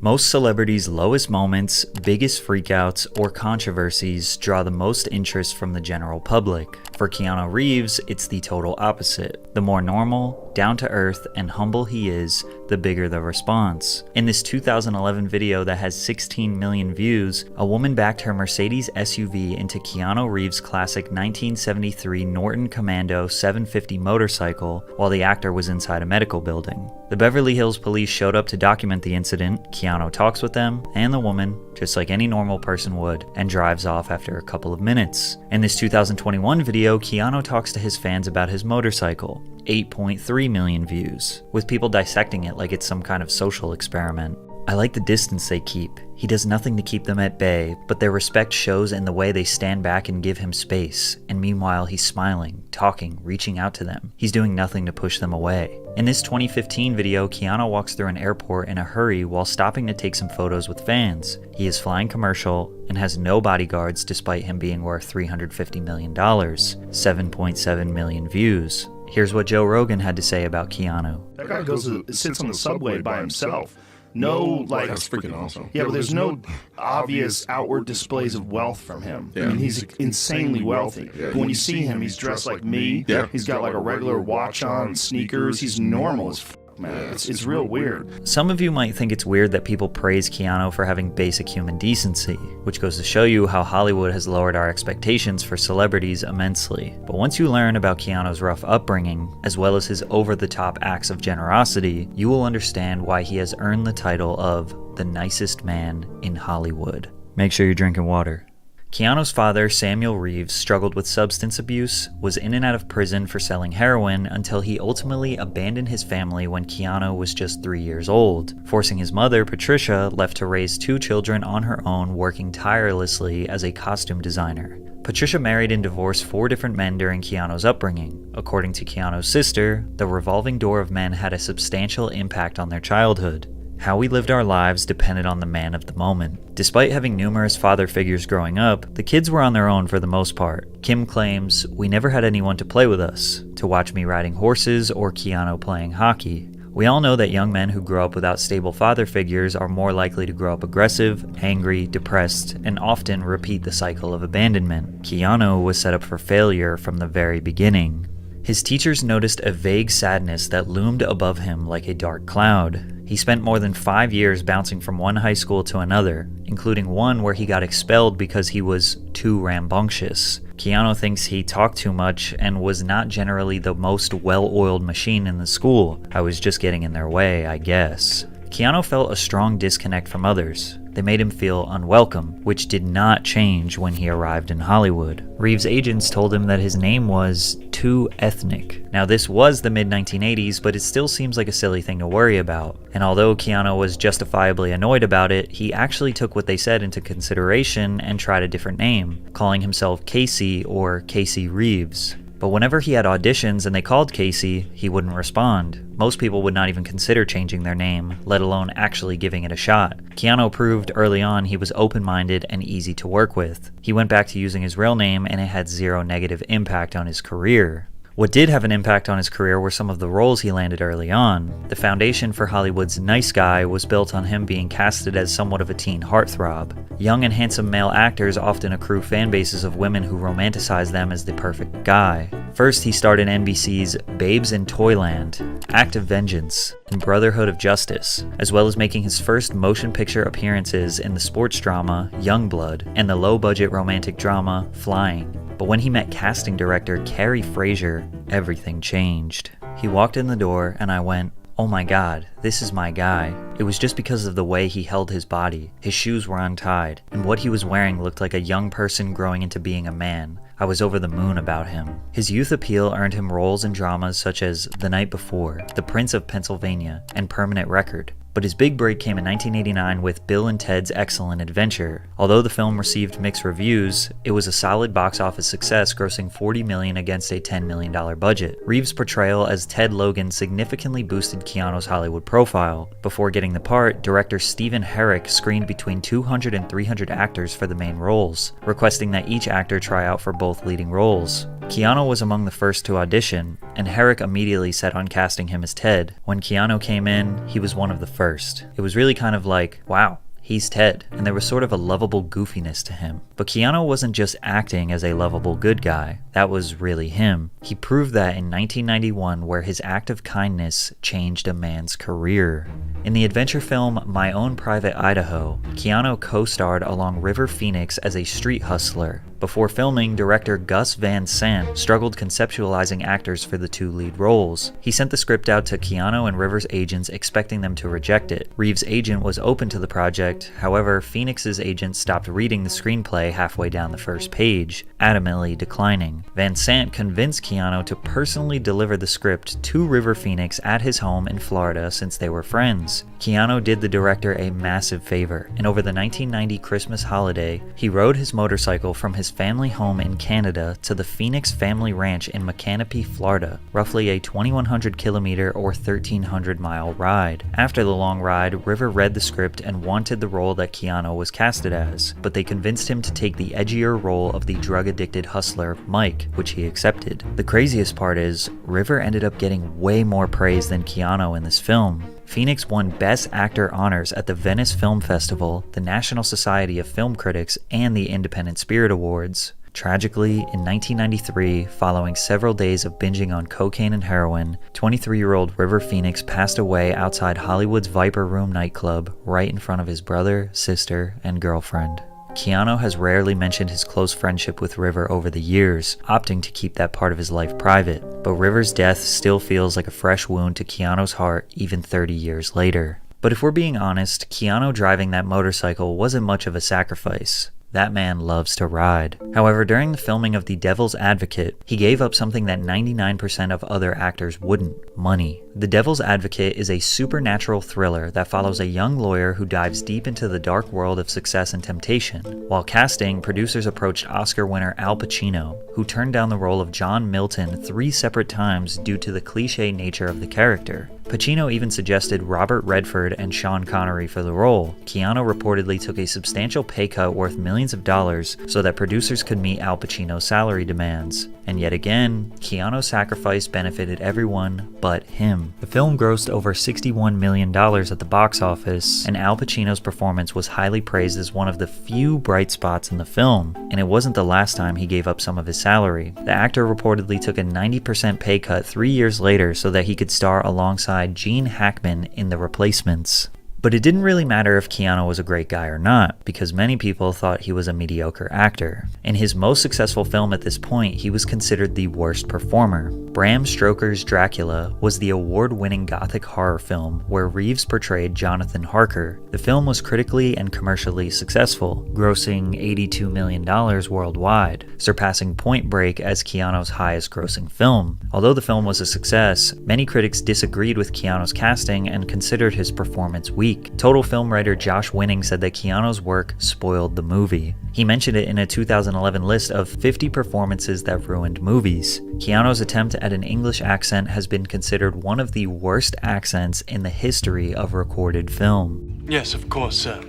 Most celebrities' lowest moments, biggest freakouts, or controversies draw the most interest from the general public. For Keanu Reeves, it's the total opposite. The more normal, down-to-earth, and humble he is, the bigger the response. In this 2011 video that has 16 million views, a woman backed her Mercedes SUV into Keanu Reeves' classic 1973 Norton Commando 750 motorcycle while the actor was inside a medical building. The Beverly Hills police showed up to document the incident. Keanu talks with them and the woman, just like any normal person would, and drives off after a couple of minutes. In this 2021 video, Keanu talks to his fans about his motorcycle. 8.3 million views, with people dissecting it like it's some kind of social experiment. I like the distance they keep. He does nothing to keep them at bay, but their respect shows in the way they stand back and give him space, and meanwhile he's smiling, talking, reaching out to them. He's doing nothing to push them away. In this 2015 video, Keanu walks through an airport in a hurry while stopping to take some photos with fans. He is flying commercial and has no bodyguards despite him being worth $350 million, 7.7 million views. Here's what Joe Rogan had to say about Keanu. That guy sits on the subway by himself. No, like, that's freaking awesome. Yeah, but there's no obvious outward displays of wealth from him. Yeah. I mean, he's insanely wealthy. Yeah. But when you see him, he's dressed like me. Yeah. He's got like a regular watch on, sneakers. He's normal as man. It's real weird. Some of you might think it's weird that people praise Keanu for having basic human decency, which goes to show you how Hollywood has lowered our expectations for celebrities immensely. But once you learn about Keanu's rough upbringing, as well as his over-the-top acts of generosity, you will understand why he has earned the title of the nicest man in Hollywood. Make sure you're drinking water. Keanu's father, Samuel Reeves, struggled with substance abuse, was in and out of prison for selling heroin until he ultimately abandoned his family when Keanu was just 3 years old, forcing his mother, Patricia, left to raise 2 children on her own, working tirelessly as a costume designer. Patricia married and divorced 4 different men during Keanu's upbringing. According to Keanu's sister, the revolving door of men had a substantial impact on their childhood. How we lived our lives depended on the man of the moment. Despite having numerous father figures growing up, the kids were on their own for the most part. Kim claims, "We never had anyone to play with us, to watch me riding horses or Keanu playing hockey." We all know that young men who grow up without stable father figures are more likely to grow up aggressive, angry, depressed, and often repeat the cycle of abandonment. Keanu was set up for failure from the very beginning. His teachers noticed a vague sadness that loomed above him like a dark cloud. He spent more than 5 years bouncing from one high school to another, including one where he got expelled because he was too rambunctious. Keanu thinks he talked too much and was not generally the most well-oiled machine in the school. I was just getting in their way, I guess. Keanu felt a strong disconnect from others. They made him feel unwelcome, which did not change when he arrived in Hollywood. Reeves' agents told him that his name was too ethnic. Now this was the mid-1980s, but it still seems like a silly thing to worry about. And although Keanu was justifiably annoyed about it, he actually took what they said into consideration and tried a different name, calling himself Casey or Casey Reeves. But whenever he had auditions and they called Casey, he wouldn't respond. Most people would not even consider changing their name, let alone actually giving it a shot. Keanu proved early on he was open-minded and easy to work with. He went back to using his real name and it had zero negative impact on his career. What did have an impact on his career were some of the roles he landed early on. The foundation for Hollywood's nice guy was built on him being casted as somewhat of a teen heartthrob. Young and handsome male actors often accrue fan bases of women who romanticize them as the perfect guy. First, he starred in NBC's Babes in Toyland, Act of Vengeance, and Brotherhood of Justice, as well as making his first motion picture appearances in the sports drama Youngblood and the low-budget romantic drama Flying. But when he met casting director Carrie Fraser, everything changed. He walked in the door and I went, "Oh my god, this is my guy." It was just because of the way he held his body. His shoes were untied, and what he was wearing looked like a young person growing into being a man. I was over the moon about him. His youth appeal earned him roles in dramas such as The Night Before, The Prince of Pennsylvania, and Permanent Record. But his big break came in 1989 with Bill and Ted's Excellent Adventure. Although the film received mixed reviews, it was a solid box office success, grossing $40 million against a $10 million budget. Reeves' portrayal as Ted Logan significantly boosted Keanu's Hollywood profile. Before getting the part, director Stephen Herrick screened between 200 and 300 actors for the main roles, requesting that each actor try out for both leading roles. Keanu was among the first to audition, and Herrick immediately set on casting him as Ted. When Keanu came in, he was one of the first. It was really kind of like, wow, he's Ted, and there was sort of a lovable goofiness to him. But Keanu wasn't just acting as a lovable good guy, that was really him. He proved that in 1991, where his act of kindness changed a man's career. In the adventure film My Own Private Idaho, Keanu co-starred along River Phoenix as a street hustler. Before filming, director Gus Van Sant struggled conceptualizing actors for the two lead roles. He sent the script out to Keanu and River's agents expecting them to reject it. Reeves' agent was open to the project, however, Phoenix's agent stopped reading the screenplay halfway down the first page, adamantly declining. Van Sant convinced Keanu to personally deliver the script to River Phoenix at his home in Florida since they were friends. Keanu did the director a massive favor, and over the 1990 Christmas holiday, he rode his motorcycle from his family home in Canada to the Phoenix Family Ranch in Macanopy, Florida, roughly a 2,100 kilometer or 1,300 mile ride. After the long ride, River read the script and wanted the role that Keanu was casted as, but they convinced him to take the edgier role of the drug-addicted hustler, Mike, which he accepted. The craziest part is, River ended up getting way more praise than Keanu in this film. Phoenix won Best Actor honors at the Venice Film Festival, the National Society of Film Critics, and the Independent Spirit Awards. Tragically, in 1993, following several days of binging on cocaine and heroin, 23-year-old River Phoenix passed away outside Hollywood's Viper Room nightclub, right in front of his brother, sister, and girlfriend. Keanu has rarely mentioned his close friendship with River over the years, opting to keep that part of his life private, but River's death still feels like a fresh wound to Keanu's heart even 30 years later. But if we're being honest, Keanu driving that motorcycle wasn't much of a sacrifice. That man loves to ride. However, during the filming of The Devil's Advocate, he gave up something that 99% of other actors wouldn't: money. The Devil's Advocate is a supernatural thriller that follows a young lawyer who dives deep into the dark world of success and temptation. While casting, producers approached Oscar winner Al Pacino, who turned down the role of John Milton 3 separate times due to the cliché nature of the character. Pacino even suggested Robert Redford and Sean Connery for the role. Keanu reportedly took a substantial pay cut worth millions of dollars so that producers could meet Al Pacino's salary demands. And yet again, Keanu's sacrifice benefited everyone but him. The film grossed over $61 million at the box office, and Al Pacino's performance was highly praised as one of the few bright spots in the film, and it wasn't the last time he gave up some of his salary. The actor reportedly took a 90% pay cut 3 years later so that he could star alongside Gene Hackman in The Replacements. But it didn't really matter if Keanu was a great guy or not, because many people thought he was a mediocre actor. In his most successful film at this point, he was considered the worst performer. Bram Stoker's Dracula was the award-winning gothic horror film where Reeves portrayed Jonathan Harker. The film was critically and commercially successful, grossing $82 million worldwide, surpassing Point Break as Keanu's highest-grossing film. Although the film was a success, many critics disagreed with Keanu's casting and considered his performance weak. Total film writer Josh Winning said that Keanu's work spoiled the movie. He mentioned it in a 2011 list of 50 performances that ruined movies. Keanu's attempt at an English accent has been considered one of the worst accents in the history of recorded film. Yes, of course, sir.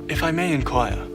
If I may inquire,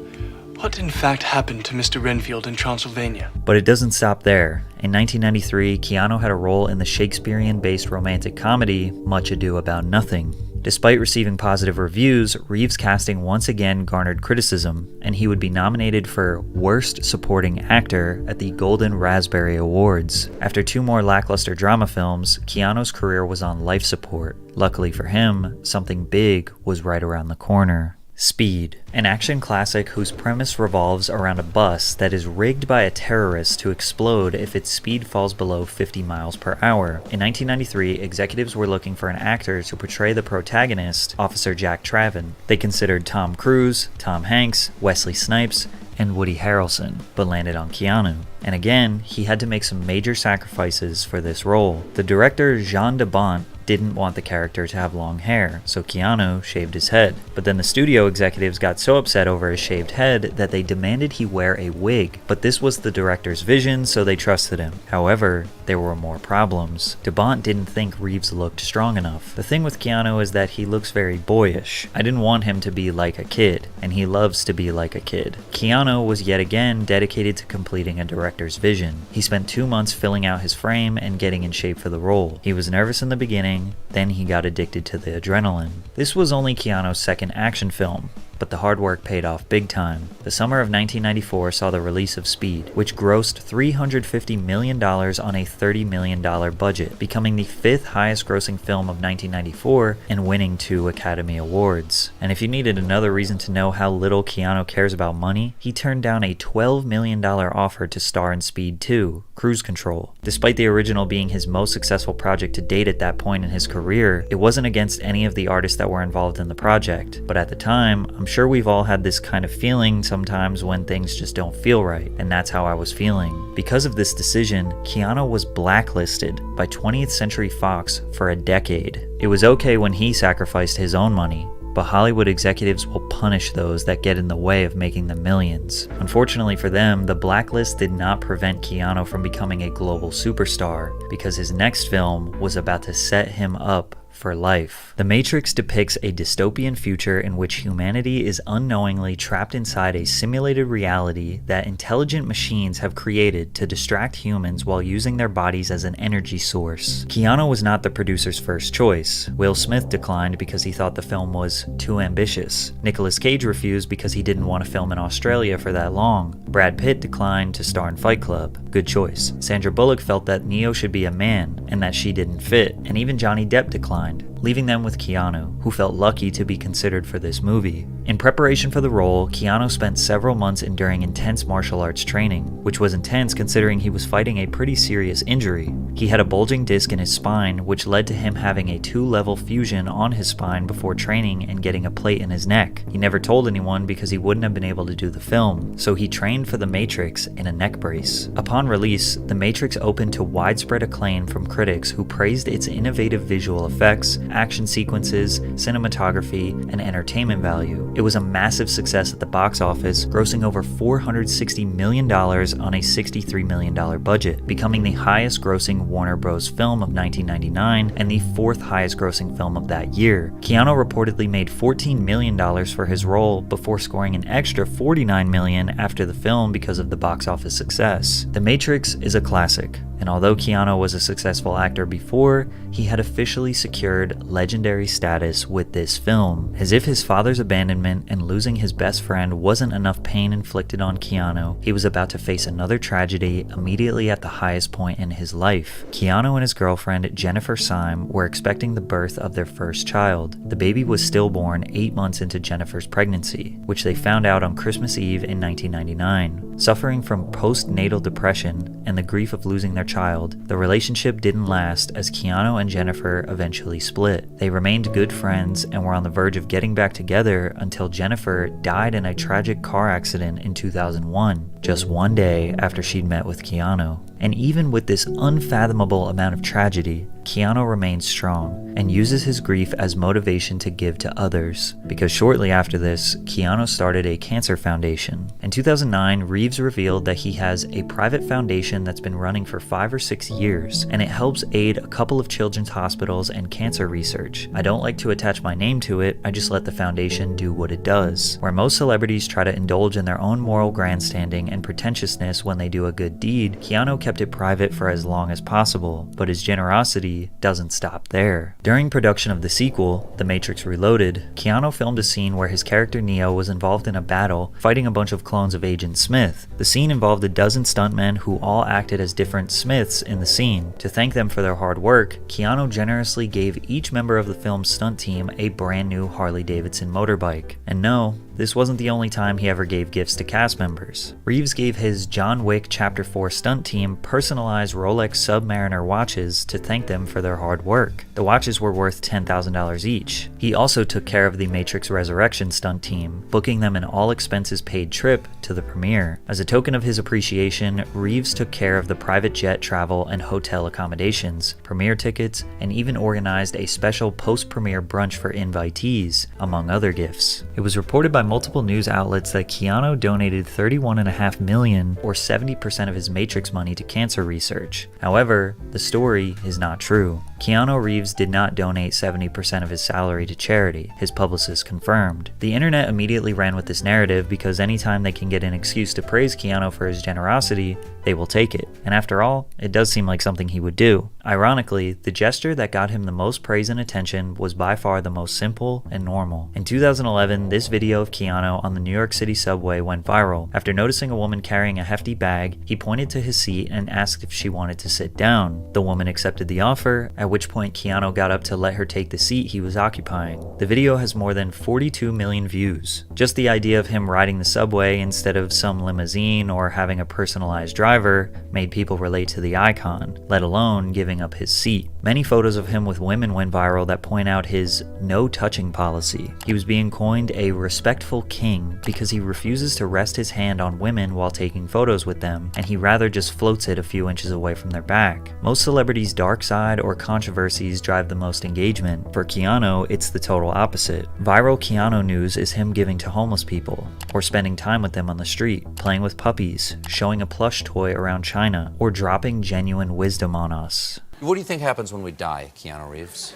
what in fact happened to Mr. Renfield in Transylvania? But it doesn't stop there. In 1993, Keanu had a role in the Shakespearean-based romantic comedy Much Ado About Nothing. Despite receiving positive reviews, Reeves' casting once again garnered criticism, and he would be nominated for Worst Supporting Actor at the Golden Raspberry Awards. After 2 more lackluster drama films, Keanu's career was on life support. Luckily for him, something big was right around the corner. Speed, an action classic whose premise revolves around a bus that is rigged by a terrorist to explode if its speed falls below 50 miles per hour. In 1993, executives were looking for an actor to portray the protagonist, Officer Jack Traven. They considered Tom Cruise, Tom Hanks, Wesley Snipes, and Woody Harrelson, but landed on Keanu. And again, he had to make some major sacrifices for this role. The director, Jean de Bont, didn't want the character to have long hair, so Keanu shaved his head. But then the studio executives got so upset over his shaved head that they demanded he wear a wig. But this was the director's vision, so they trusted him. However, there were more problems. DeBont didn't think Reeves looked strong enough. The thing with Keanu is that he looks very boyish. I didn't want him to be like a kid, and he loves to be like a kid. Keanu was yet again dedicated to completing a director's vision. He spent 2 months filling out his frame and getting in shape for the role. He was nervous in the beginning, then he got addicted to the adrenaline. This was only Keanu's second action film, but the hard work paid off big time. The summer of 1994 saw the release of Speed, which grossed $350 million on a $30 million budget, becoming the 5th highest grossing film of 1994 and winning 2 Academy Awards. And if you needed another reason to know how little Keanu cares about money, he turned down a $12 million offer to star in Speed 2, Cruise Control. Despite the original being his most successful project to date at that point in his career, it wasn't against any of the artists that were involved in the project. But at the time, I'm sure we've all had this kind of feeling sometimes when things just don't feel right, and that's how I was feeling. Because of this decision, Keanu was blacklisted by 20th Century Fox for a decade. It was okay when he sacrificed his own money, but Hollywood executives will punish those that get in the way of making the millions. Unfortunately for them, the blacklist did not prevent Keanu from becoming a global superstar, because his next film was about to set him up for life. The Matrix depicts a dystopian future in which humanity is unknowingly trapped inside a simulated reality that intelligent machines have created to distract humans while using their bodies as an energy source. Keanu was not the producer's first choice. Will Smith declined because he thought the film was too ambitious. Nicolas Cage refused because he didn't want to film in Australia for that long. Brad Pitt declined to star in Fight Club. Good choice. Sandra Bullock felt that Neo should be a man and that she didn't fit, and even Johnny Depp declined, leaving them with Keanu, who felt lucky to be considered for this movie. In preparation for the role, Keanu spent several months enduring intense martial arts training, which was intense considering he was fighting a pretty serious injury. He had a bulging disc in his spine, which led to him having a 2-level fusion on his spine before training and getting a plate in his neck. He never told anyone because he wouldn't have been able to do the film, so he trained for The Matrix in a neck brace. Upon release, The Matrix opened to widespread acclaim from critics who praised its innovative visual effects, action sequences, cinematography, and entertainment value. It was a massive success at the box office, grossing over $460 million on a $63 million budget, becoming the highest grossing Warner Bros. Film of 1999 and the 4th highest grossing film of that year. Keanu reportedly made $14 million for his role before scoring an extra $49 million after the film because of the box office success. The Matrix is a classic, and although Keanu was a successful actor before, he had officially secured legendary status with this film. As if his father's abandonment and losing his best friend wasn't enough pain inflicted on Keanu, he was about to face another tragedy immediately at the highest point in his life. Keanu and his girlfriend, Jennifer Syme, were expecting the birth of their first child. The baby was stillborn 8 months into Jennifer's pregnancy, which they found out on Christmas Eve in 1999. Suffering from postnatal depression and the grief of losing their child, the relationship didn't last as Keanu and Jennifer eventually split. They remained good friends and were on the verge of getting back together until Jennifer died in a tragic car accident in 2001, just one day after she'd met with Keanu. And even with this unfathomable amount of tragedy, Keanu remains strong and uses his grief as motivation to give to others, because shortly after this, Keanu started a cancer foundation. In 2009, Reeves revealed that he has a private foundation that's been running for 5 or 6 years, and it helps aid a couple of children's hospitals and cancer research. I don't like to attach my name to it, I just let the foundation do what it does. Where most celebrities try to indulge in their own moral grandstanding and pretentiousness when they do a good deed, Keanu kept it private for as long as possible, but his generosity doesn't stop there. During production of the sequel, The Matrix Reloaded, Keanu filmed a scene where his character Neo was involved in a battle fighting a bunch of clones of Agent Smith. The scene involved a dozen stuntmen who all acted as different Smiths in the scene. To thank them for their hard work, Keanu generously gave each member of the film's stunt team a brand new Harley-Davidson motorbike. And no, this wasn't the only time he ever gave gifts to cast members. Reeves gave his John Wick Chapter 4 stunt team personalized Rolex Submariner watches to thank them for their hard work. The watches were worth $10,000 each. He also took care of the Matrix Resurrection stunt team, booking them an all-expenses-paid trip to the premiere. As a token of his appreciation, Reeves took care of the private jet travel and hotel accommodations, premiere tickets, and even organized a special post-premiere brunch for invitees, among other gifts. It was reported by multiple news outlets that Keanu donated $31.5 $2.5 million or 70% of his Matrix money to cancer research. However, the story is not true. Keanu Reeves did not donate 70% of his salary to charity, his publicist confirmed. The internet immediately ran with this narrative because anytime they can get an excuse to praise Keanu for his generosity, they will take it. And after all, it does seem like something he would do. Ironically, the gesture that got him the most praise and attention was by far the most simple and normal. In 2011, this video of Keanu on the New York City subway went viral. After noticing a woman carrying a hefty bag, he pointed to his seat and asked if she wanted to sit down. The woman accepted the offer, at which point Keanu got up to let her take the seat he was occupying. The video has more than 42 million views. Just the idea of him riding the subway instead of some limousine or having a personalized driver made people relate to the icon, let alone giving up his seat. Many photos of him with women went viral that point out his no touching policy. He was being coined a respectful king because he refuses to rest his hand on women while taking photos with them, and he rather just floats it a few inches away from their back. Most celebrities' dark side or controversies drive the most engagement. For Keanu, it's the total opposite. Viral Keanu news is him giving to homeless people, or spending time with them on the street, playing with puppies, showing a plush toy around China, or dropping genuine wisdom on us. What do you think happens when we die, Keanu Reeves?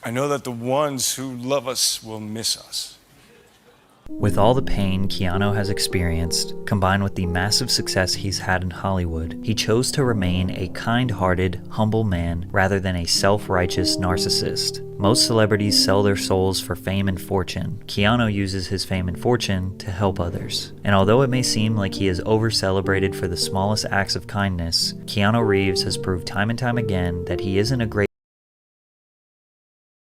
I know that the ones who love us will miss us. With all the pain Keanu has experienced, combined with the massive success he's had in Hollywood, he chose to remain a kind-hearted, humble man rather than a self-righteous narcissist. Most celebrities sell their souls for fame and fortune. Keanu uses his fame and fortune to help others. And although it may seem like he is over-celebrated for the smallest acts of kindness, Keanu Reeves has proved time and time again that he isn't a great